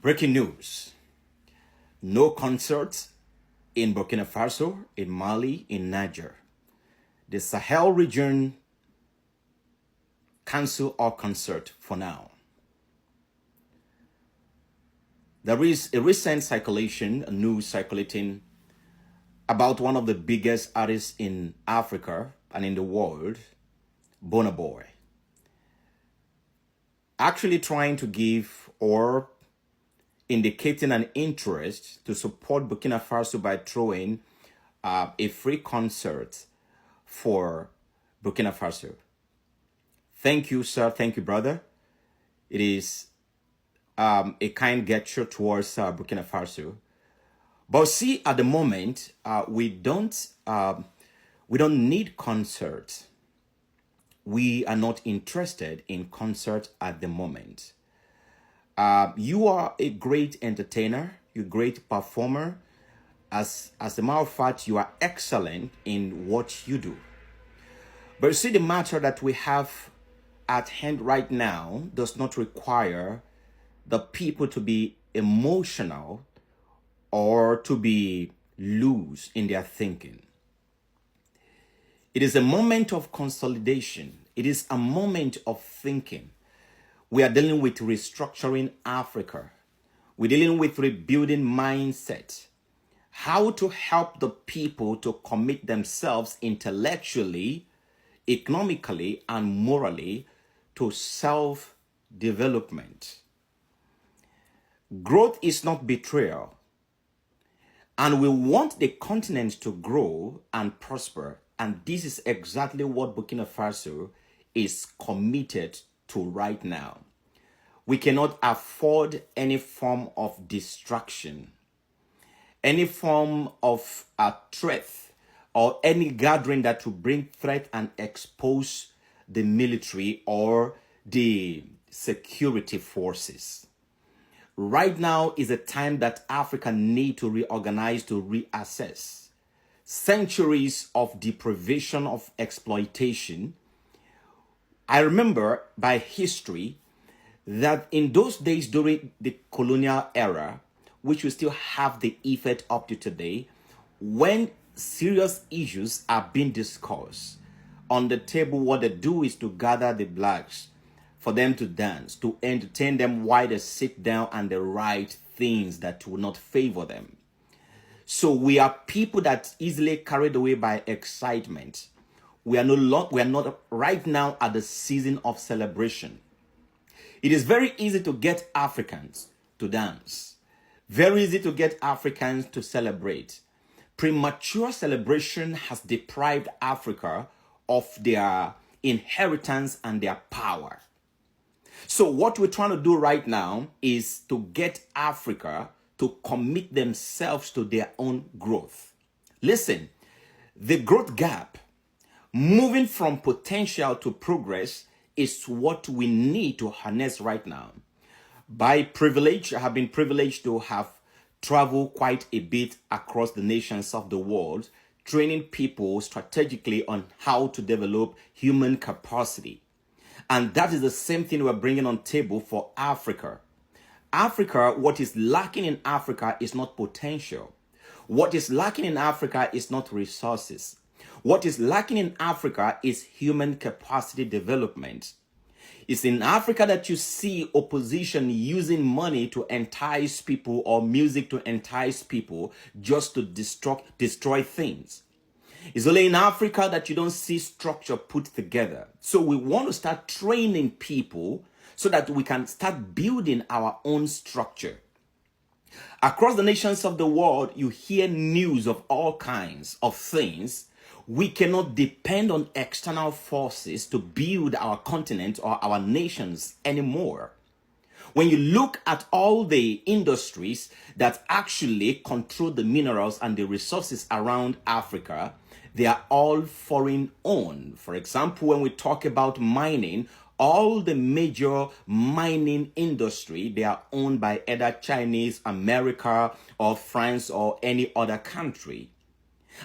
Breaking news. No concerts in Burkina Faso, in Mali, in Niger. The Sahel region cancel all concert for now. There is a recent news circulating about one of the biggest artists in Africa and in the world, Burna Boy, actually trying to give or indicating an interest to support Burkina Faso by throwing a free concert for Burkina Faso. Thank you, sir. Thank you, brother. It is a kind gesture towards Burkina Faso. But see, at the moment, we don't need concerts. We are not interested in concert at the moment. You are a great entertainer, you're a great performer. As a matter of fact, you are excellent in what you do. But see, the matter that we have at hand right now does not require the people to be emotional or to be loose in their thinking. It is a moment of consolidation. It is a moment of thinking. We are dealing with restructuring Africa. We're dealing with rebuilding mindset. How to help the people to commit themselves intellectually, economically, and morally to self-development. Growth is not betrayal. And we want the continent to grow and prosper. And this is exactly what Burkina Faso is committed to right now. We cannot afford any form of distraction, any form of a threat, or any gathering that will bring threat and expose the military or the security forces. Right now is a time that Africa needs to reorganize, to reassess. Centuries of deprivation, of exploitation. I remember by history that in those days during the colonial era, which we still have the effect up to today, when serious issues are being discussed on the table, what they do is to gather the blacks for them to dance, to entertain them while they sit down and they write things that will not favor them. So we are people that easily carried away by excitement. We are not right now at the season of celebration. It is very easy to get Africans to dance. Very easy to get Africans to celebrate. Premature celebration has deprived Africa of their inheritance and their power. So what we're trying to do right now is to get Africa to commit themselves to their own growth. Listen, the growth gap, moving from potential to progress, is what we need to harness right now. By privilege, I have been privileged to have traveled quite a bit across the nations of the world, training people strategically on how to develop human capacity. And that is the same thing we're bringing on table for Africa. Africa, what is lacking in Africa is not potential. What is lacking in Africa is not resources. What is lacking in Africa is human capacity development. It's in Africa that you see opposition using money to entice people or music to entice people just to destroy things. It's only in Africa that you don't see structure put together. So we want to start training people so that we can start building our own structure. Across the nations of the world, you hear news of all kinds of things. We cannot depend on external forces to build our continent or our nations anymore. When you look at all the industries that actually control the minerals and the resources around Africa, they are all foreign owned. For example, when we talk about mining, all the major mining industry, they are owned by either Chinese, America, or France, or any other country.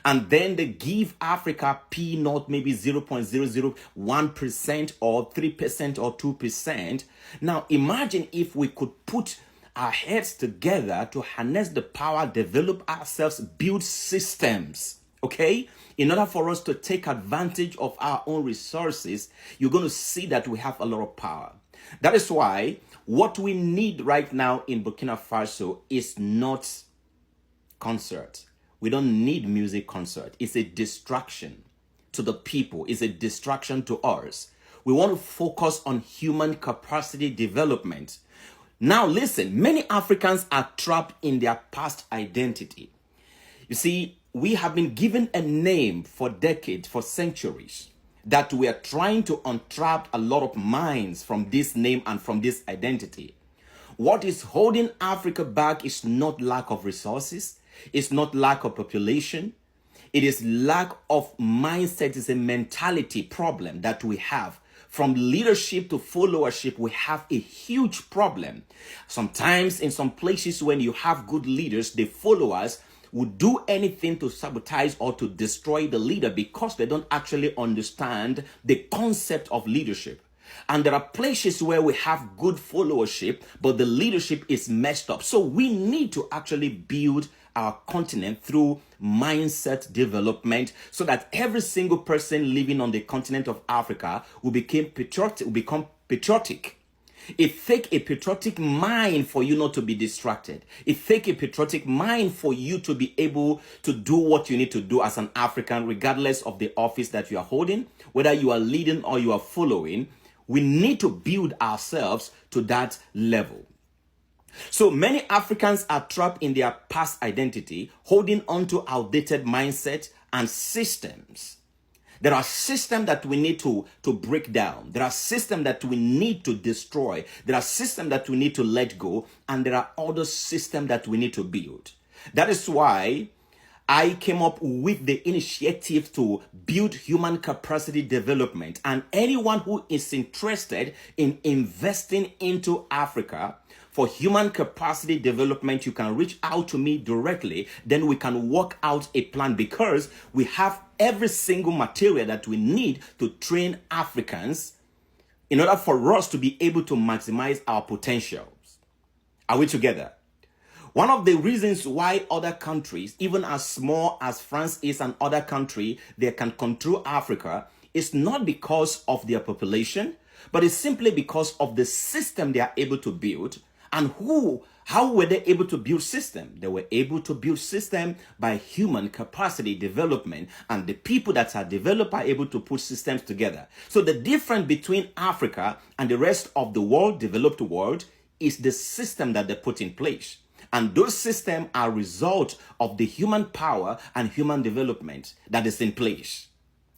And then they give Africa peanut, maybe 0.001% or 3% or 2%. Now imagine if we could put our heads together to harness the power, develop ourselves, build systems, okay? In order for us to take advantage of our own resources, you're going to see that we have a lot of power. That is why what we need right now in Burkina Faso is not concert. We don't need music concert. It's a distraction to the people. It's a distraction to us. We want to focus on human capacity development. Now listen, many Africans are trapped in their past identity. You see, we have been given a name for decades, for centuries, that we are trying to untrap a lot of minds from this name and from this identity. What is holding Africa back is not lack of resources. It's not lack of population. It is lack of mindset. It's a mentality problem that we have. From leadership to followership, we have a huge problem. Sometimes in some places when you have good leaders, the followers would do anything to sabotage or to destroy the leader because they don't actually understand the concept of leadership. And there are places where we have good followership, but the leadership is messed up. So we need to actually build our continent through mindset development so that every single person living on the continent of Africa will become patriotic. It takes a patriotic mind for you not to be distracted. It takes a patriotic mind for you to be able to do what you need to do as an African, regardless of the office that you are holding, whether you are leading or you are following. We need to build ourselves to that level. So many Africans are trapped in their past identity, holding on to outdated mindset and systems. There are systems that we need to break down. There are systems that we need to destroy. There are systems that we need to let go. And there are other systems that we need to build. That is why I came up with the initiative to build human capacity development. And anyone who is interested in investing into Africa for human capacity development, you can reach out to me directly. Then we can work out a plan because we have every single material that we need to train Africans in order for us to be able to maximize our potentials. Are we together? One of the reasons why other countries, even as small as France is an other country, they can control Africa is not because of their population, but it's simply because of the system they are able to build. And how were they able to build system? They were able to build system by human capacity development, and the people that are developed are able to put systems together. So the difference between Africa and the rest of the world, developed world, is the system that they put in place. And those systems are a result of the human power and human development that is in place.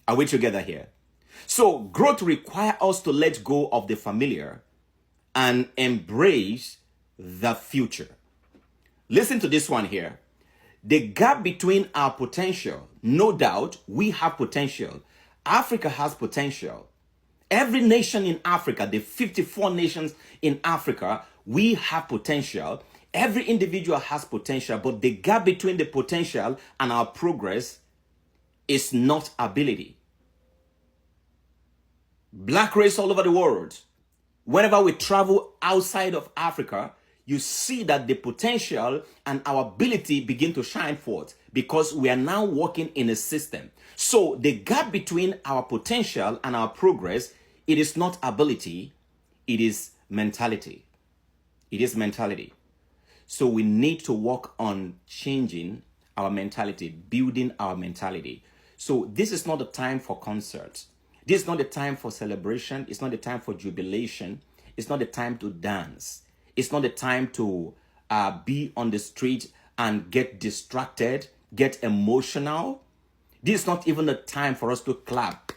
Are we together here? So growth requires us to let go of the familiar and embrace the future. Listen to this one here. The gap between our potential, no doubt, we have potential. Africa has potential. Every nation in Africa, the 54 nations in Africa, we have potential. Every individual has potential, but the gap between the potential and our progress is not ability. Black race all over the world. Whenever we travel outside of Africa, you see that the potential and our ability begin to shine forth because we are now working in a system. So the gap between our potential and our progress, it is not ability, it is mentality. It is mentality. So we need to work on changing our mentality, building our mentality. So this is not the time for concerts. This is not the time for celebration. It's not the time for jubilation. It's not the time to dance. It's not the time to be on the street and get distracted, get emotional. This is not even the time for us to clap.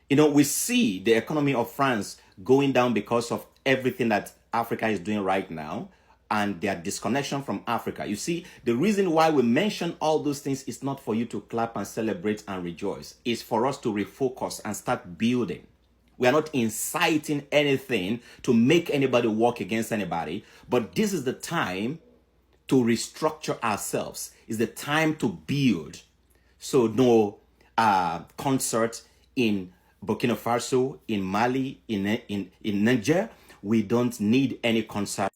You know, we see the economy of France going down because of everything that Africa is doing right now and their disconnection from Africa. You see, the reason why we mention all those things is not for you to clap and celebrate and rejoice. It's for us to refocus and start building. We are not inciting anything to make anybody work against anybody, but this is the time to restructure ourselves. It's the time to build. So no concert in Burkina Faso, in Mali, in Niger. We don't need any concert.